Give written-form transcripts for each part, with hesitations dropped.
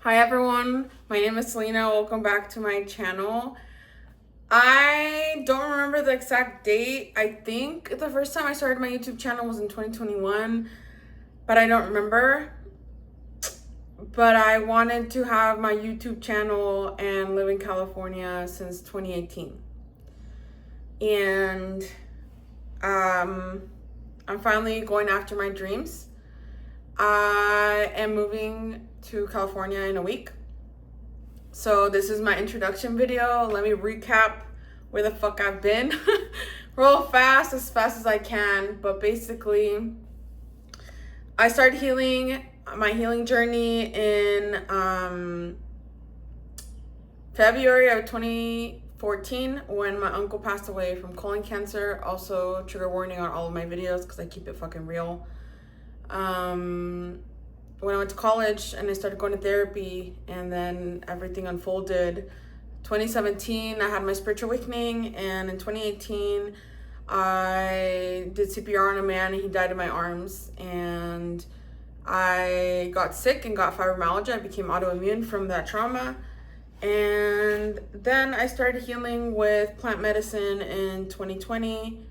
Hi everyone, my name is Selena. Welcome back to my channel. I don't remember the exact date. I think the first time I started my YouTube channel was in 2021, but I don't remember. But I wanted to have my YouTube channel and live in California since 2018. And I'm finally going after my dreams. I am moving to California in a week. So this is my introduction video. Let me recap where the fuck I've been real fast, as fast as I can. But basically, I started my healing journey in February of 2014 when my uncle passed away from colon cancer. Also, trigger warning on all of my videos because I keep it fucking real. When I went to college and I started going to therapy, and then everything unfolded. 2017, I had my spiritual awakening, and in 2018, I did CPR on a man and he died in my arms, and I got sick and got fibromyalgia. I became autoimmune from that trauma, and then I started healing with plant medicine in 2020.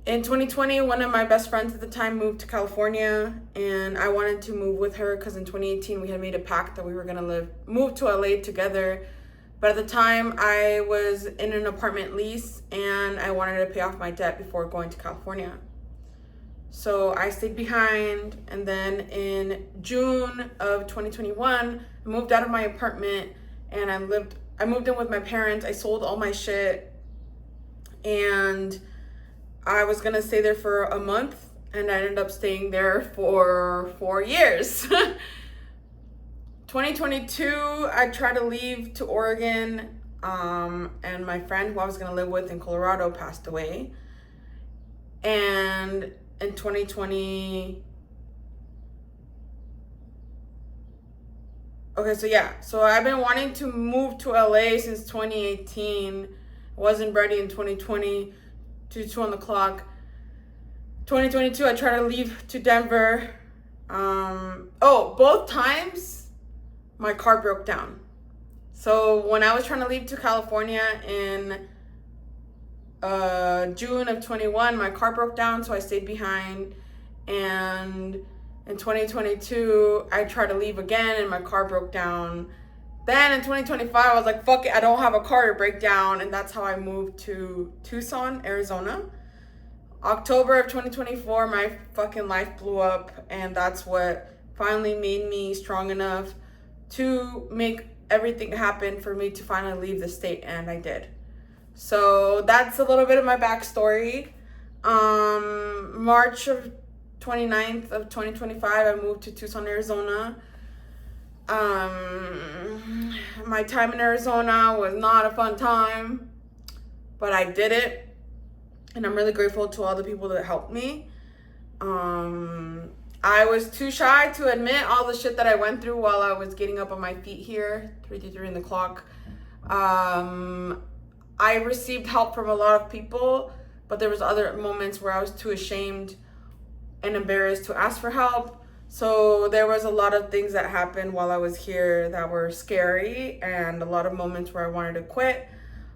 In 2020, one of my best friends at the time moved to California, and I wanted to move with her because in 2018 we had made a pact that we were gonna move to LA together. But at the time, I was in an apartment lease and I wanted to pay off my debt before going to California. So I stayed behind, and then in June of 2021, I moved out of my apartment and I moved in with my parents. I sold all my shit, and I was gonna stay there for a month, and I ended up staying there for 4 years. 2022, I tried to leave to Oregon, and my friend who I was gonna live with in Colorado passed away. And in 2020, so I've been wanting to move to LA since 2018. Wasn't ready in 2020. 2 on the clock. 2022, I tried to leave to Denver. Both times my car broke down. So when I was trying to leave to California in June of 21, my car broke down, so I stayed behind. And in 2022, I tried to leave again and my car broke down. Then in 2025, I was like, fuck it, I don't have a car to break down. And that's how I moved to Tucson, Arizona. October of 2024, my fucking life blew up. And that's what finally made me strong enough to make everything happen for me to finally leave the state. And I did. So that's a little bit of my backstory. March of 29th of 2025, I moved to Tucson, Arizona. My time in Arizona was not a fun time, but I did it, and I'm really grateful to all the people that helped me. I was too shy to admit all the shit that I went through while I was getting up on my feet here, 3:33 in the clock. I received help from a lot of people, but there was other moments where I was too ashamed and embarrassed to ask for help. So there was a lot of things that happened while I was here that were scary, and a lot of moments where I wanted to quit,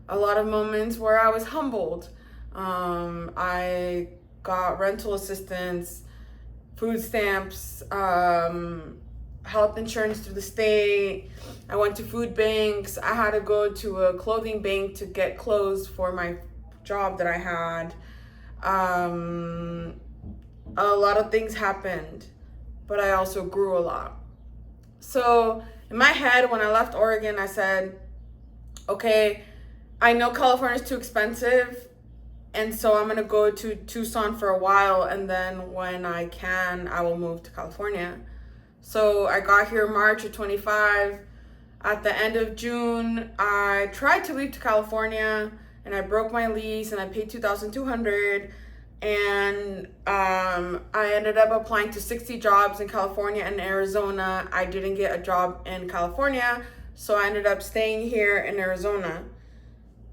a lot of moments where I was humbled. I got rental assistance, food stamps, health insurance through the state. I went to food banks. I had to go to a clothing bank to get clothes for my job that I had. A lot of things happened, but I also grew a lot. So in my head, when I left Oregon, I said, okay, I know California is too expensive, and so I'm gonna go to Tucson for a while, and then when I can, I will move to California. So I got here March of 25. At the end of June, I tried to leave to California, and I broke my lease, and I paid $2,200. And I ended up applying to 60 jobs in California and Arizona. I didn't get a job in California, so I ended up staying here in Arizona.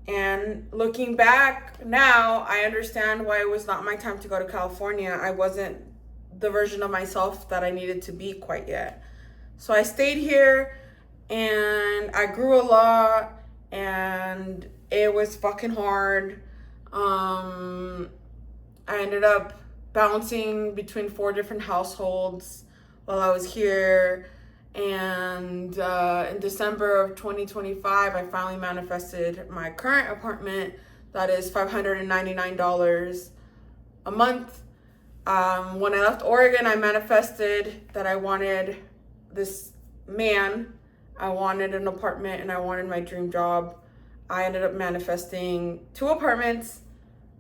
And looking back now, I understand why it was not my time to go to California. I wasn't the version of myself that I needed to be quite yet. So I stayed here and I grew a lot, and it was fucking hard. I ended up bouncing between 4 different households while I was here. And in December of 2025, I finally manifested my current apartment that is $599 a month. When I left Oregon, I manifested that I wanted this man, I wanted an apartment, and I wanted my dream job. I ended up manifesting 2 apartments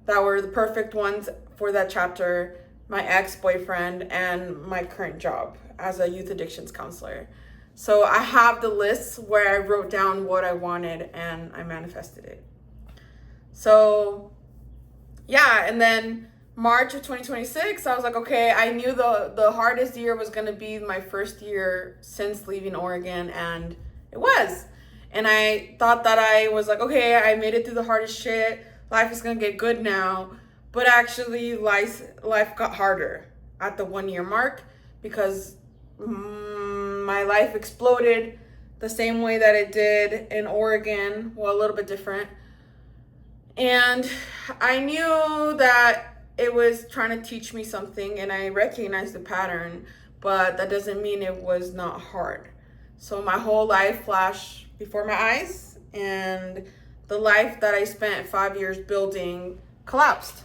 that were the perfect ones for that chapter, my ex-boyfriend and my current job as a youth addictions counselor. So I have the list where I wrote down what I wanted and I manifested it. So yeah, and then March of 2026, I was like, okay, I knew the hardest year was going to be my first year since leaving Oregon, and it was. And I thought that I was like, okay, I made it through the hardest shit. Life is going to get good now. But actually, life got harder at the 1 year mark because my life exploded the same way that it did in Oregon. Well, a little bit different. And I knew that it was trying to teach me something, and I recognized the pattern, but that doesn't mean it was not hard. So my whole life flashed before my eyes, and the life that I spent 5 years building collapsed.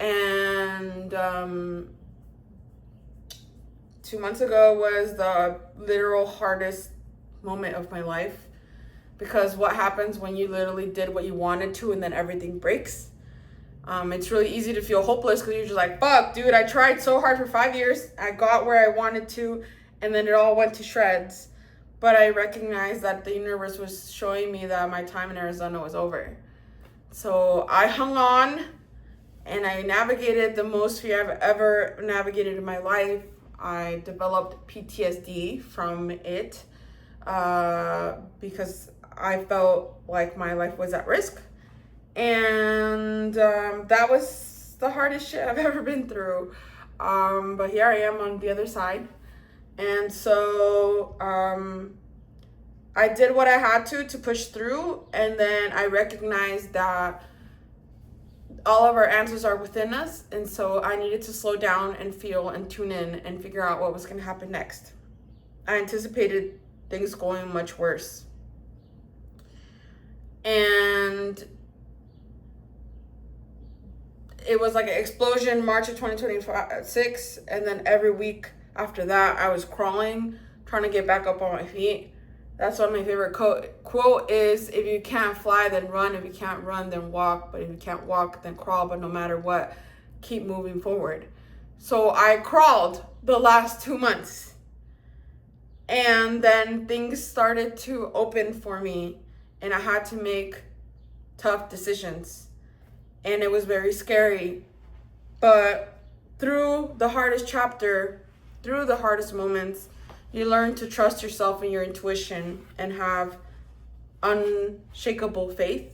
And 2 months ago was the literal hardest moment of my life, because what happens when you literally did what you wanted to and then everything breaks? It's really easy to feel hopeless because you're just like, fuck, dude, I tried so hard for 5 years. I got where I wanted to, and then it all went to shreds. But I recognized that the universe was showing me that my time in Arizona was over. So I hung on, and I navigated the most fear I've ever navigated in my life. I developed PTSD from it because I felt like my life was at risk. And that was the hardest shit I've ever been through. But here I am on the other side. And so I did what I had to push through. And then I recognized that all of our answers are within us. And so I needed to slow down and feel and tune in and figure out what was going to happen next. I anticipated things going much worse. And it was like an explosion March of 2026, and then every week after that I was crawling, trying to get back up on my feet. That's one of my favorite quote is, if you can't fly, then run. If you can't run, then walk. But if you can't walk, then crawl. But no matter what, keep moving forward. So I crawled the last 2 months, and then things started to open for me, and I had to make tough decisions. And it was very scary. But through the hardest chapter, through the hardest moments, you learn to trust yourself and your intuition and have unshakable faith.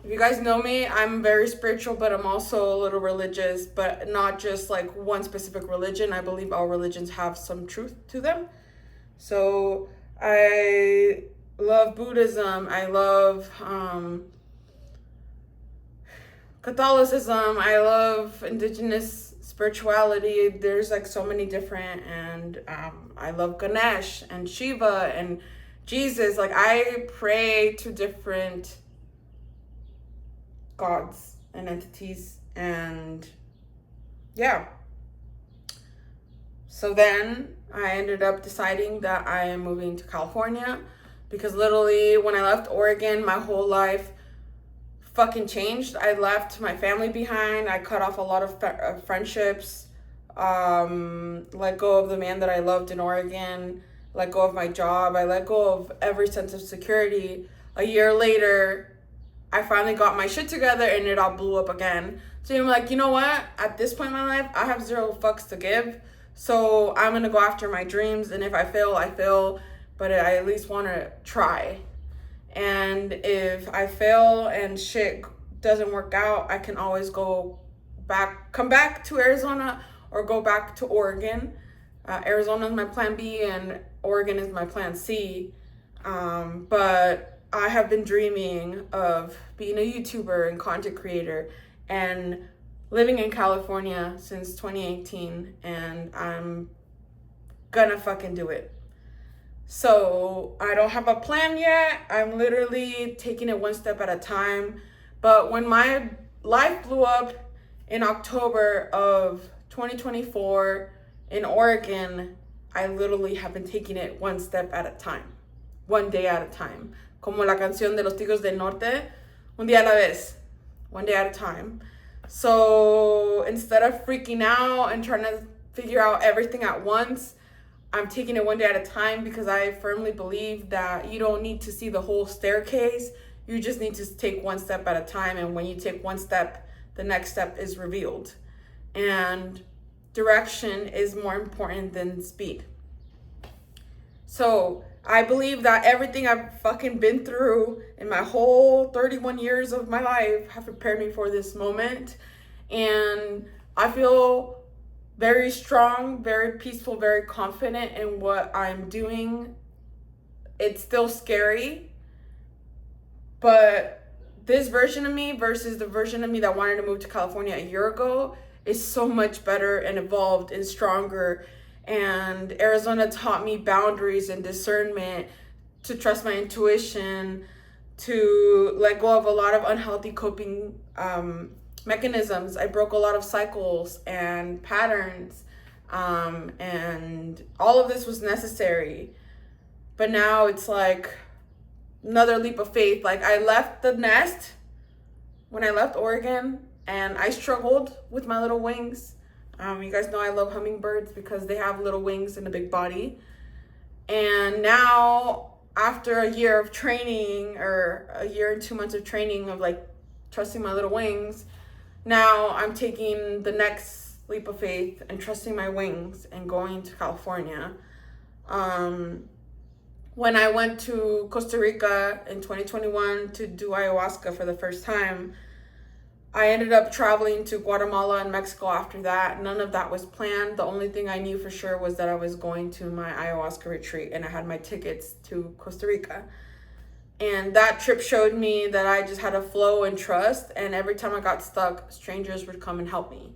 If you guys know me, I'm very spiritual, but I'm also a little religious, but not just like one specific religion. I believe all religions have some truth to them. So I love Buddhism. I love Catholicism. I love indigenous spirituality. There's like so many different, and I love Ganesh and Shiva and Jesus. Like I pray to different gods and entities, and yeah. So then I ended up deciding that I am moving to California, because literally when I left Oregon, my whole life fucking changed. I left my family behind. I cut off a lot of friendships, let go of the man that I loved in Oregon, let go of my job. I let go of every sense of security. A year later, I finally got my shit together and it all blew up again. So I'm like, you know what? At this point in my life, I have 0 fucks to give. So I'm going to go after my dreams. And if I fail, I fail. But I at least want to try. And if I fail and shit doesn't work out, I can always come back to Arizona, or go back to Oregon. Arizona is my plan B and Oregon is my plan C. But I have been dreaming of being a YouTuber and content creator and living in California since 2018, and I'm gonna fucking do it. So I don't have a plan yet. I'm literally taking it one step at a time. But when my life blew up in October of 2024 in Oregon, I literally have been taking it one step at a time, one day at a time. Como la canción de los Tigres del Norte, un día a la vez, one day at a time. So instead of freaking out and trying to figure out everything at once, I'm taking it one day at a time, because I firmly believe that you don't need to see the whole staircase. You just need to take one step at a time. And when you take one step, the next step is revealed. And direction is more important than speed. So I believe that everything I've fucking been through in my whole 31 years of my life have prepared me for this moment. And I feel very strong, very peaceful, very confident in what I'm doing. It's still scary, but this version of me versus the version of me that wanted to move to California a year ago is so much better and evolved and stronger. And Arizona taught me boundaries and discernment, to trust my intuition, to let go of a lot of unhealthy coping mechanisms. I broke a lot of cycles and patterns, and all of this was necessary. But now it's like another leap of faith. Like, I left the nest when I left Oregon, and I struggled with my little wings. You guys know I love hummingbirds because they have little wings and a big body. And now, after a year of training, or a year and 2 months of training of like trusting my little wings, now I'm taking the next leap of faith and trusting my wings and going to California. When I went to Costa Rica in 2021 to do ayahuasca for the first time, I ended up traveling to Guatemala and Mexico after that. None of that was planned. The only thing I knew for sure was that I was going to my ayahuasca retreat, and I had my tickets to Costa Rica. And that trip showed me that I just had to flow and trust. And every time I got stuck, strangers would come and help me.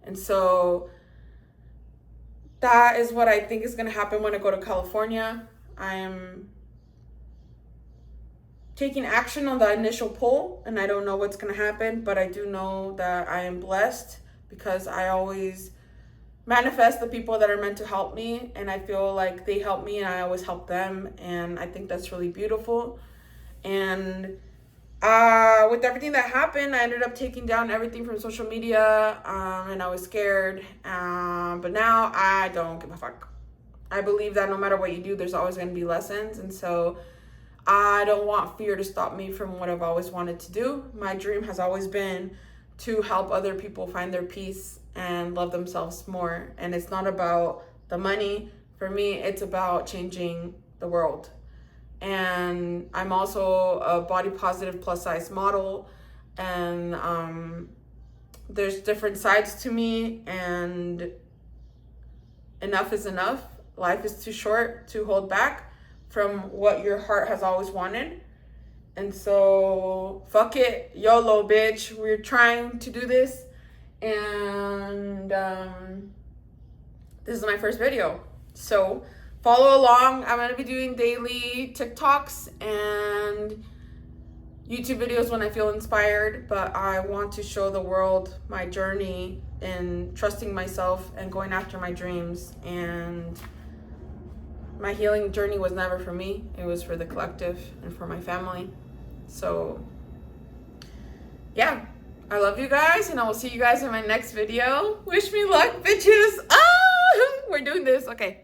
And so that is what I think is going to happen when I go to California. I am taking action on the initial pull, and I don't know what's going to happen, but I do know that I am blessed, because I always manifest the people that are meant to help me, and I feel like they help me and I always help them, and I think that's really beautiful. And with everything that happened, I ended up taking down everything from social media, and I was scared, but now I don't give a fuck. I believe that no matter what you do, there's always going to be lessons, and so I don't want fear to stop me from what I've always wanted to do. My dream has always been to help other people find their peace and love themselves more. And it's not about the money. For me, it's about changing the world. And I'm also a body positive plus size model. And there's different sides to me. And enough is enough. Life is too short to hold back from what your heart has always wanted. And so, fuck it, YOLO, bitch. We're trying to do this. And this is my first video. So, follow along. I'm going to be doing daily TikToks and YouTube videos when I feel inspired. But I want to show the world my journey in trusting myself and going after my dreams. And my healing journey was never for me. It was for the collective and for my family. So, yeah. I love you guys, and I will see you guys in my next video. Wish me luck, bitches. We're doing this. Okay.